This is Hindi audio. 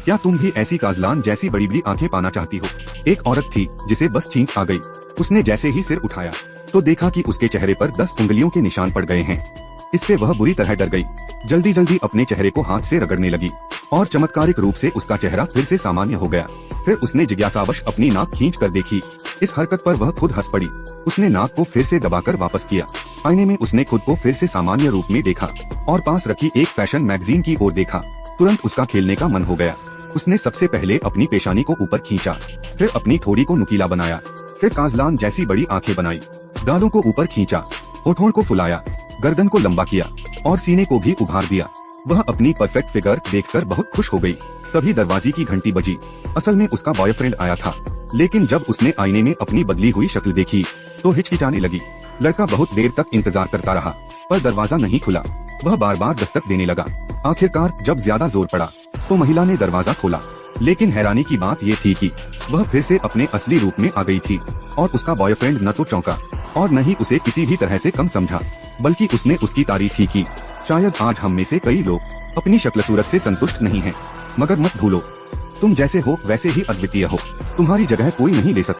क्या तुम भी ऐसी काजलान जैसी बड़ी बड़ी आंखें पाना चाहती हो? एक औरत थी जिसे बस छींक आ गई। उसने जैसे ही सिर उठाया तो देखा कि उसके चेहरे पर 10 उंगलियों के निशान पड़ गए हैं। इससे वह बुरी तरह डर गई। जल्दी जल्दी अपने चेहरे को हाथ से रगड़ने लगी और चमत्कारिक रूप से उसका चेहरा फिर से सामान्य हो गया। फिर उसने जिज्ञासावश अपनी नाक खींच कर देखी। इस हरकत पर वह खुद हंस पड़ी। उसने नाक को फिर से दबाकर वापस किया। आईने में उसने खुद को फिर से सामान्य रूप में देखा और पास रखी एक फैशन मैगजीन की ओर देखा। तुरंत उसका खेलने का मन हो गया। उसने सबसे पहले अपनी पेशानी को ऊपर खींचा, फिर अपनी ठोड़ी को नुकीला बनाया, फिर काजलान जैसी बड़ी आंखें बनाई, गालों को ऊपर खींचा, होठों को फुलाया, गर्दन को लंबा किया और सीने को भी उभार दिया। वह अपनी परफेक्ट फिगर देखकर बहुत खुश हो गई। तभी दरवाजे की घंटी बजी। असल में उसका बॉयफ्रेंड आया था, लेकिन जब उसने आईने में अपनी बदली हुई शक्ल देखी तो हिचकिचाने लगी। लड़का बहुत देर तक इंतजार करता रहा पर दरवाजा नहीं खुला। वह बार बार दस्तक देने लगा। आखिरकार जब ज्यादा जोर पड़ा तो महिला ने दरवाजा खोला। लेकिन हैरानी की बात ये थी कि वह फिर से अपने असली रूप में आ गई थी और उसका बॉयफ्रेंड न तो चौंका और न ही उसे किसी भी तरह से कम समझा, बल्कि उसने उसकी तारीफ ही की। शायद आज हम में से कई लोग अपनी शक्ल सूरत से संतुष्ट नहीं हैं, मगर मत भूलो, तुम जैसे हो वैसे ही अद्वितीय हो। तुम्हारी जगह कोई नहीं ले सकता।